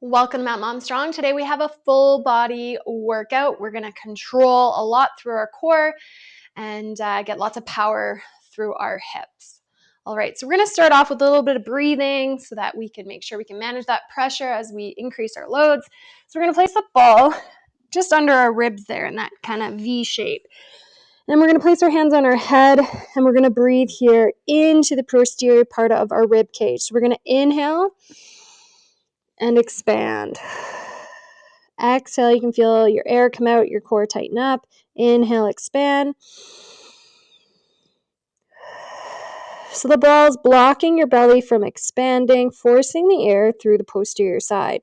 Welcome to Mount Mom Strong. Today we have a full body workout. We're going to control a lot through our core and get lots of power through our hips. All right, so we're going to start off with a little bit of breathing so that we can make sure we can manage that pressure as we increase our loads. So we're going to place the ball just under our ribs there in that kind of V shape. Then we're going to place our hands on our head and we're going to breathe here into the posterior part of our rib cage. So we're going to inhale and expand. Exhale, you can feel your air come out, your core tighten up. Inhale, expand. So the ball's blocking your belly from expanding, forcing the air through the posterior side.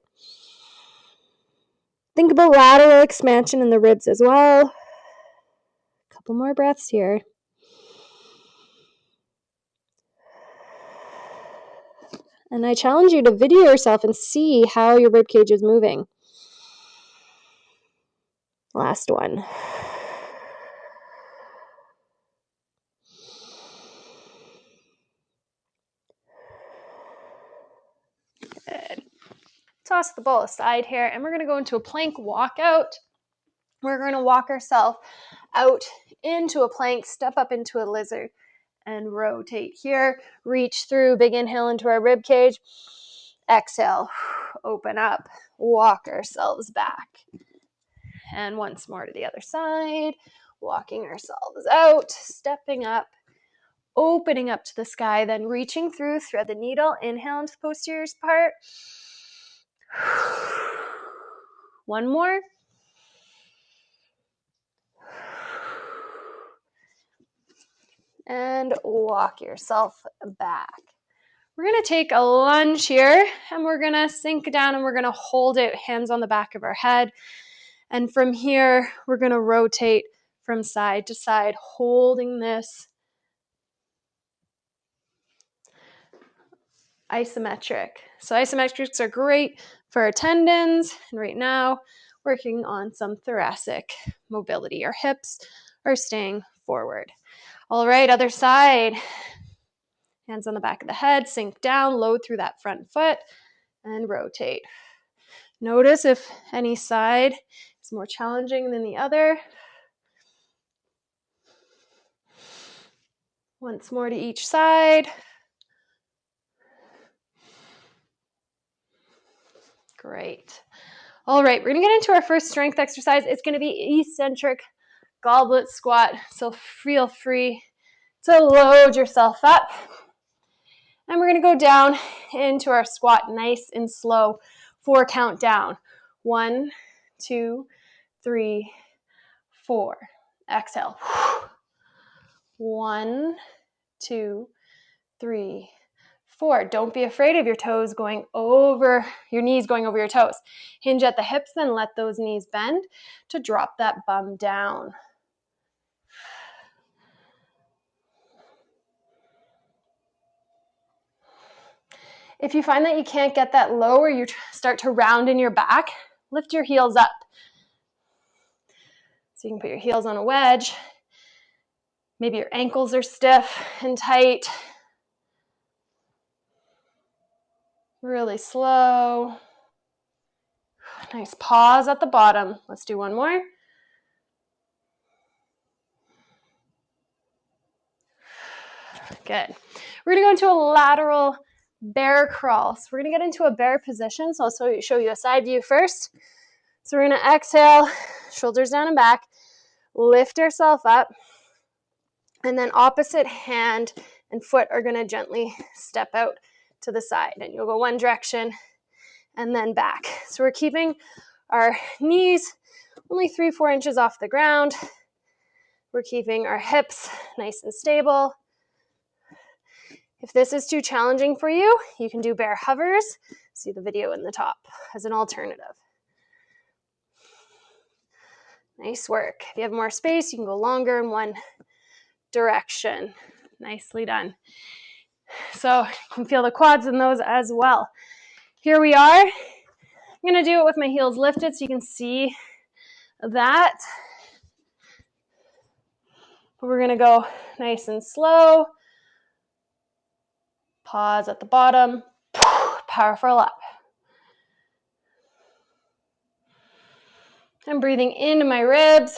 Think about lateral expansion in the ribs as well. A couple more breaths here. And I challenge you to video yourself and see how your rib cage is moving. Last one. Good. Toss the ball aside here, and we're going to go into a plank walkout. We're going to walk ourselves out into a plank, step up into a lizard, and rotate here. Reach through, big inhale into our rib cage. Exhale, open up, walk ourselves back. And once more to the other side, walking ourselves out, stepping up, opening up to the sky, then reaching through, thread the needle, inhale into the posterior part. One more. And walk yourself back. We're going to take a lunge here, and we're going to sink down, and we're going to hold it, hands on the back of our head. And from here, we're going to rotate from side to side, holding this isometric. So isometrics are great for our tendons, and right now, working on some thoracic mobility. Our hips are staying forward. All right, other side. Hands on the back of the head, sink down, load through that front foot, and rotate. Notice if any side is more challenging than the other. Once more to each side. Great. All right, we're going to get into our first strength exercise. It's going to be eccentric goblet squat, so feel free to load yourself up. And we're going to go down into our squat nice and slow. 4 count down. 1, 2, 3, 4. Exhale. 1, 2, 3, 4. Don't be afraid of your toes going over, your knees going over your toes. Hinge at the hips, then let those knees bend to drop that bum down. If you find that you can't get that low or you start to round in your back, lift your heels up. So you can put your heels on a wedge. Maybe your ankles are stiff and tight. Really slow. Nice pause at the bottom. Let's do one more. Good. We're going to go into a lateral bear crawl. So we're going to get into a bear position. So I'll show you a side view first. So we're going to exhale, shoulders down and back, lift ourselves up, and then opposite hand and foot are going to gently step out to the side. And you'll go one direction and then back. So we're keeping our knees only 3-4 inches off the ground. We're keeping our hips nice and stable. If this is too challenging for you, you can do bear hovers. See the video in the top as an alternative. Nice work. If you have more space, you can go longer in one direction. Nicely done. So you can feel the quads in those as well. Here we are. I'm going to do it with my heels lifted so you can see that. We're going to go nice and slow. Pause at the bottom. Powerful up. I'm breathing into my ribs.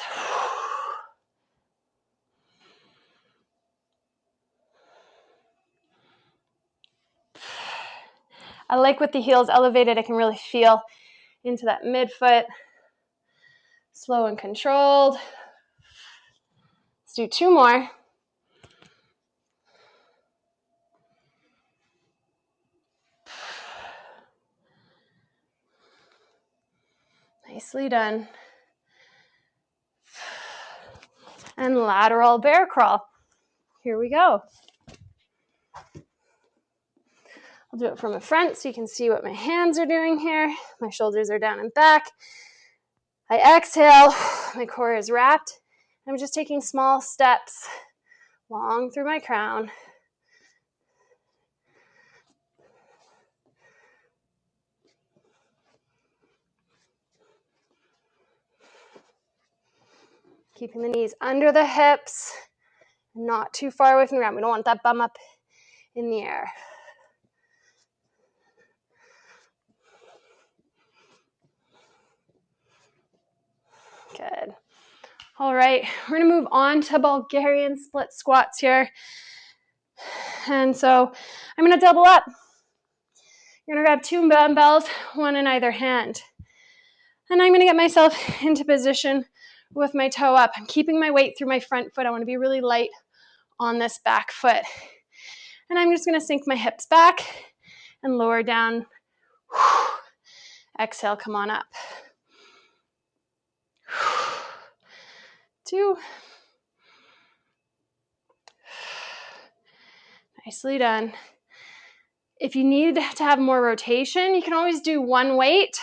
I like with the heels elevated, I can really feel into that midfoot. Slow and controlled. Let's do 2 more. Nicely done. And lateral bear crawl. Here we go. I'll do it from the front so you can see what my hands are doing here. My shoulders are down and back. I exhale, my core is wrapped. I'm just taking small steps long through my crown. Keeping the knees under the hips, not too far away from the ground. We don't want that bum up in the air. Good. All right, we're gonna move on to Bulgarian split squats here. And so I'm gonna double up. You're gonna grab 2 dumbbells, 1 in either hand. And I'm gonna get myself into position with my toe up. I'm keeping my weight through my front foot. I wanna be really light on this back foot. And I'm just gonna sink my hips back and lower down. Exhale, come on up. 2. Nicely done. If you need to have more rotation, you can always do 1 weight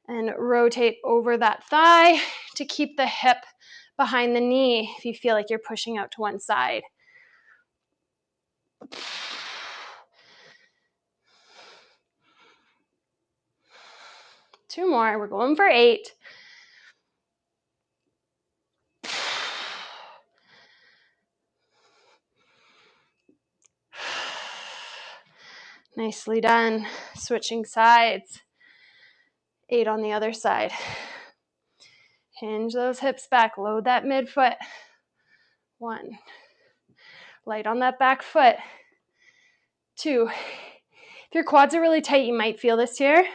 and rotate over that thigh to keep the hip behind the knee if you feel like you're pushing out to one side. 2 more, we're going for 8. Nicely done. Switching sides. 8 on the other side. Hinge those hips back, load that midfoot. 1. Light on that back foot. 2. If your quads are really tight, you might feel this here.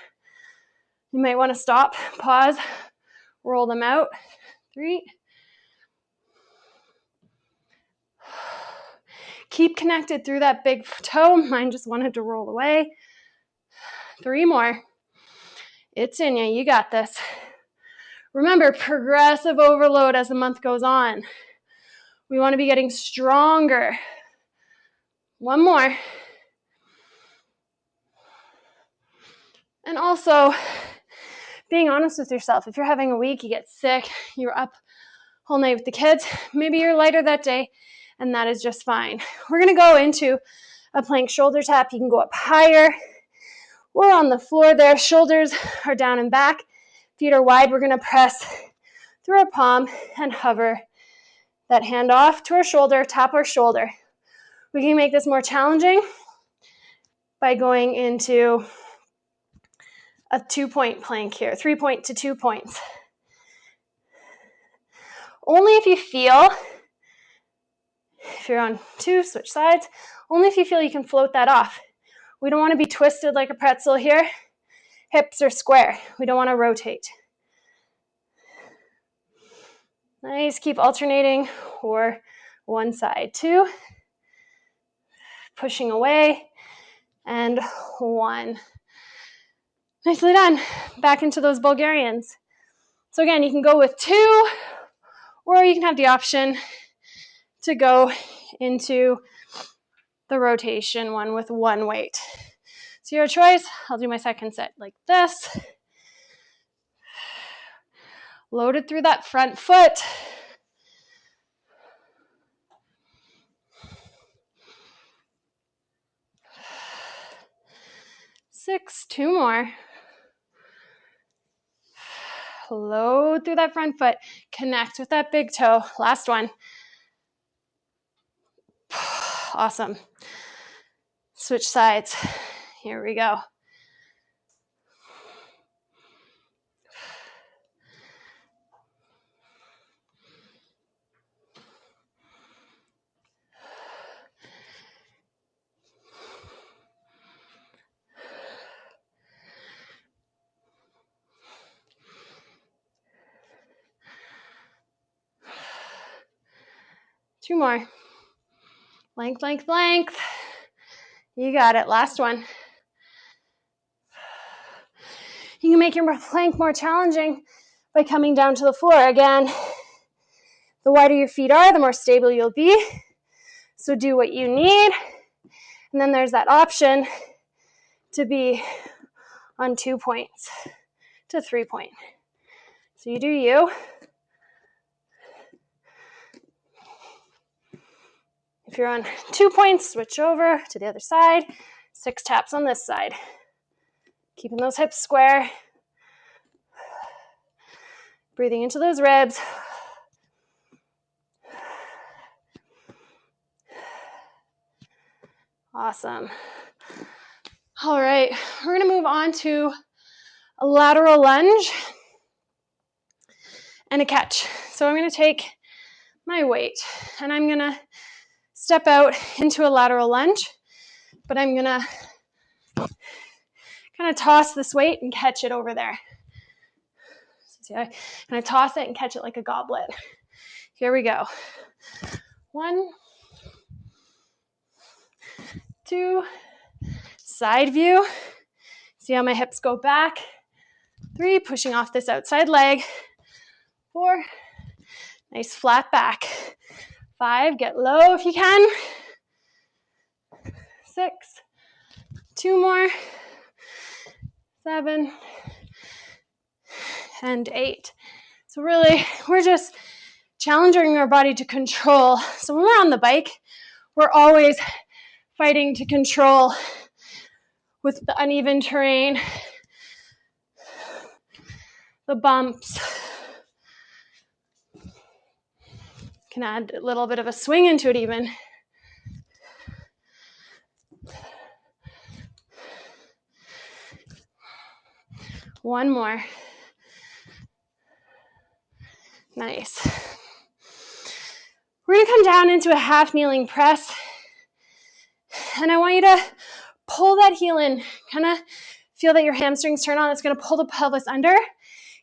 You might want to stop, pause, roll them out. 3. Keep connected through that big toe. Mine just wanted to roll away. 3 more. It's in you. You got this. Remember, progressive overload as the month goes on. We want to be getting stronger. 1 more. And also, being honest with yourself. If you're having a week, you get sick, you're up all night with the kids, maybe you're lighter that day, and that is just fine. We're going to go into a plank shoulder tap. You can go up higher. We're on the floor there. Shoulders are down and back. Feet are wide. We're going to press through our palm and hover that hand off to our shoulder, tap our shoulder. We can make this more challenging by going into a 2-point plank here, 3-point to 2 points. Only if you feel, if you're on 2, switch sides, only if you feel you can float that off. We don't want to be twisted like a pretzel here. Hips are square. We don't want to rotate. Nice, keep alternating or one side. 2, pushing away, and 1. Nicely done. Back into those Bulgarians. So again, you can go with 2, or you can have the option to go into the rotation one with 1 weight. So your choice. I'll do my second set like this. Loaded through that front foot. 6, 2 more. Load through that front foot. Connect with that big toe. Last one. Awesome. Switch sides. Here we go. 2 more. Length, length, length. You got it. Last one. You can make your plank more challenging by coming down to the floor. Again, the wider your feet are, the more stable you'll be. So do what you need. And then there's that option to be on 2 points to 3 point. So you do you. If you're on 2 points, switch over to the other side. 6 taps on this side. Keeping those hips square. Breathing into those ribs. Awesome. All right, we're gonna move on to a lateral lunge and a catch. So I'm gonna take my weight and I'm gonna step out into a lateral lunge, but I'm gonna kind of toss this weight and catch it over there. See, I'm gonna toss it and catch it like a goblet. Here we go. 1, 2, side view. See how my hips go back. 3, pushing off this outside leg. 4, nice flat back. 5, get low if you can. 6, 2 more. 7, and 8. So really, we're just challenging our body to control. So when we're on the bike, we're always fighting to control with the uneven terrain, the bumps. Can add a little bit of a swing into it even. One more. Nice. We're gonna come down into a half kneeling press. And I want you to pull that heel in. Kind of feel that your hamstrings turn on. It's gonna pull the pelvis under,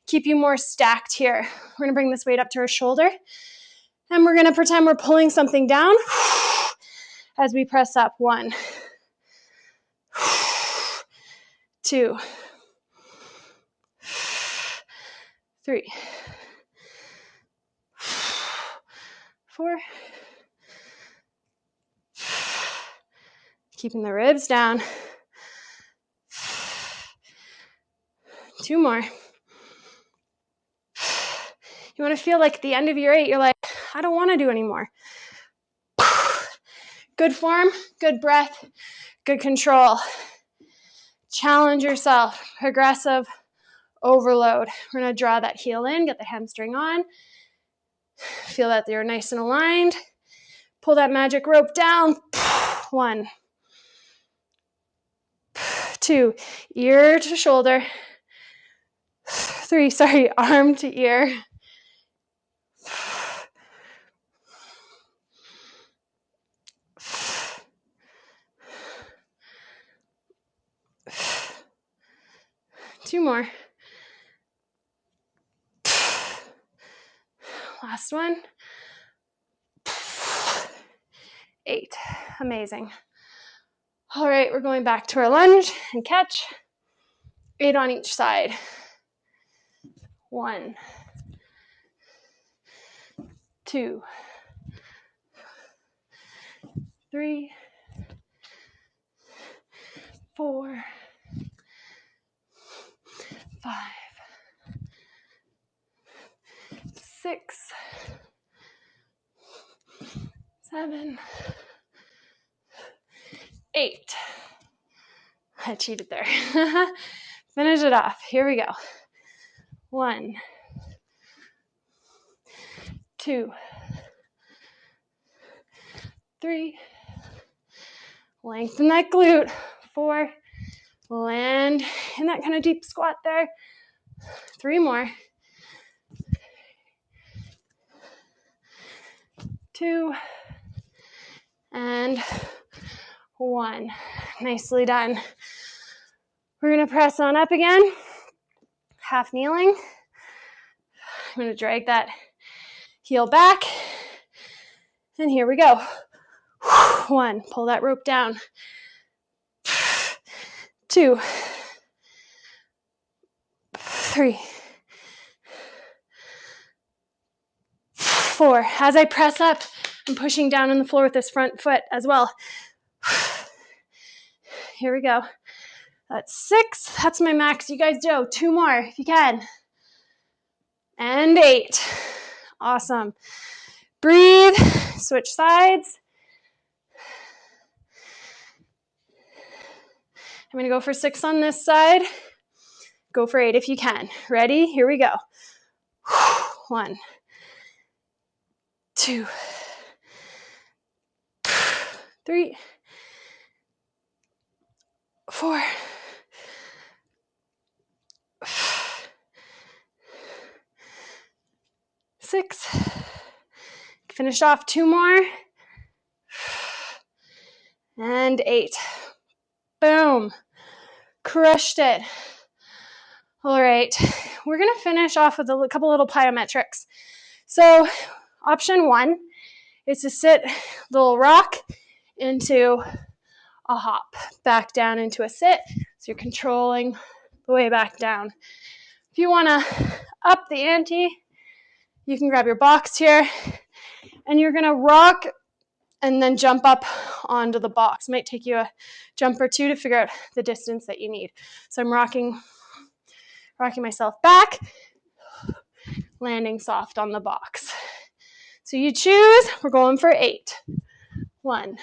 keep you more stacked here. We're gonna bring this weight up to our shoulder. And we're gonna pretend we're pulling something down as we press up. 1, 2, 3, 4. Keeping the ribs down. 2 more. You want to feel like at the end of your 8, you're like, I don't want to do anymore. Good form, good breath, good control. Challenge yourself. Progressive overload. We're going to draw that heel in, get the hamstring on. Feel that you're nice and aligned. Pull that magic rope down. 1, 2, ear to shoulder. 3, arm to ear. 2 more. Last one. 8. Amazing. All right, we're going back to our lunge and catch. 8 on each side. 1, 2, 3, 4, 5, 6, 7, 8. I cheated there. Finish it off. Here we go. 1, 2, 3. Lengthen that glute. 4. Land in that kind of deep squat there. 3 more. 2. And 1. Nicely done. We're going to press on up again. Half kneeling. I'm going to drag that heel back. And here we go. 1, pull that rope down. 2, 3, 4. As I press up, I'm pushing down on the floor with this front foot as well. Here we go. That's 6. That's my max. You guys do 2 more if you can. And 8. Awesome. Breathe. Switch sides. I'm going to go for 6 on this side. Go for 8 if you can. Ready? Here we go. 1, 2, 3, 4, 6. Finish off 2 more. And 8. Boom. Crushed it. All right. We're going to finish off with a couple little plyometrics. So option 1 is to sit little rock into a hop, back down into a sit. So you're controlling the way back down. If you want to up the ante, you can grab your box here and you're going to rock and then jump up onto the box. It might take you a jump or 2 to figure out the distance that you need. So I'm rocking myself back, landing soft on the box. So you choose, we're going for 8. 1,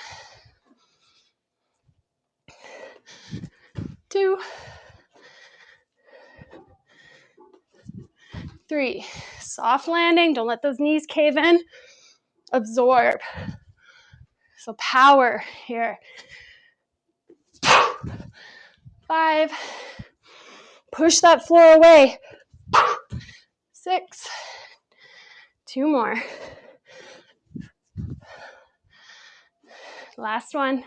2, 3. Soft landing, don't let those knees cave in. Absorb. So power here. 5. Push that floor away. 6. 2 more. Last one.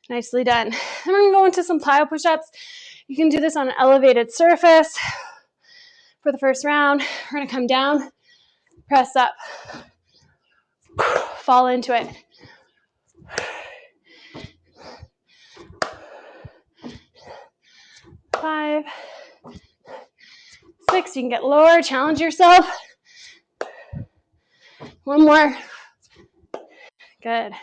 Nicely done. Then we're going to go into some plyo push-ups. You can do this on an elevated surface. For the first round, we're going to come down, press up, fall into it. 5, 6. You can get lower, challenge yourself. 1 more. Good.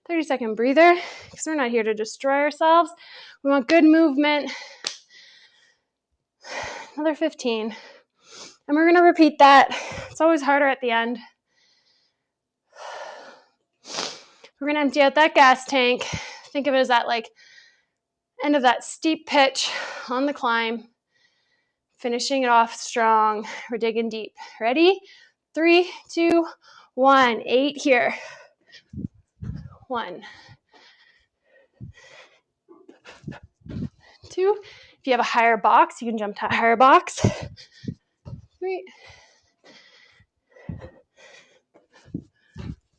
30-second breather, because we're not here to destroy ourselves. We want good movement. Another 15. And we're going to repeat that. It's always harder at the end. We're going to empty out that gas tank. Think of it as that end of that steep pitch on the climb. Finishing it off strong. We're digging deep. Ready? 3, 2, 1. 8 here. 1, 2. If you have a higher box, you can jump to a higher box. 3,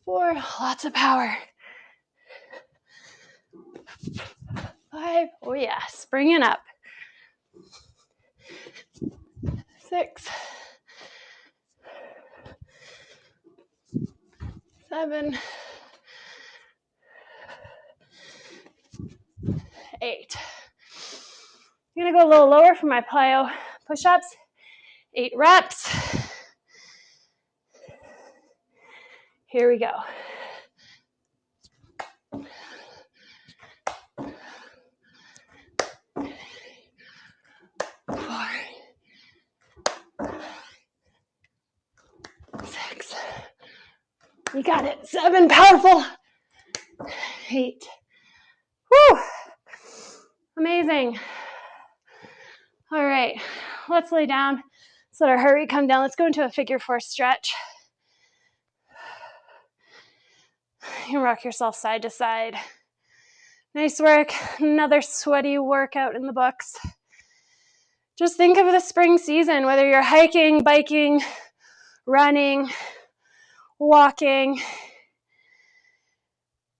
4. Lots of power. 5. Oh yes. Bring it up. 6, 7, 8. I'm going to go a little lower for my plyo push-ups. 8 reps. Here we go. 4, 6. You got it. 7. Powerful. 8. Woo! Amazing. All right. Let's lay down. Let's let our heart rate come down. Let's go into a figure 4 stretch. You can rock yourself side to side. Nice work. Another sweaty workout in the books. Just think of the spring season, whether you're hiking, biking, running, walking.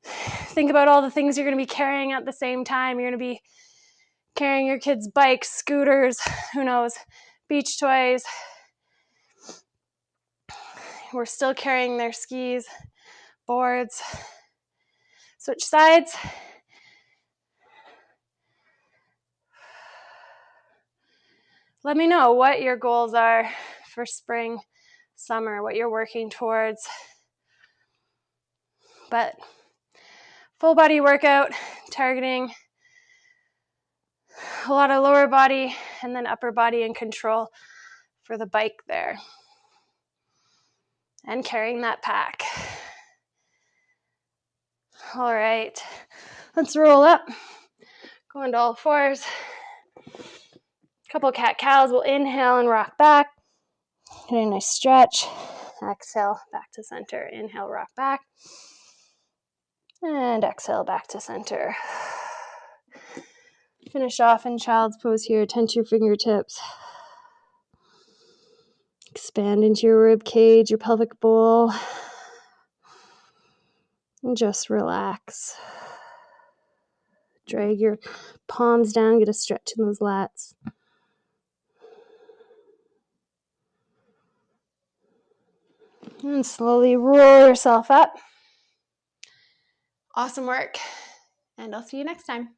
Think about all the things you're going to be carrying at the same time. You're going to be carrying your kids' bikes, scooters, who knows, beach toys. We're still carrying their skis, boards. Switch sides. Let me know what your goals are for spring, summer, what you're working towards. But full body workout, targeting a lot of lower body and then upper body in control for the bike there. And carrying that pack. All right, let's roll up. Go into all fours. Couple cat-cows. We'll inhale and rock back. Get a nice stretch. Exhale, back to center. Inhale, rock back. And exhale, back to center. Finish off in child's pose here. Tense your fingertips. Expand into your rib cage, your pelvic bowl. And just relax. Drag your palms down. Get a stretch in those lats. And slowly roll yourself up. Awesome work. And I'll see you next time.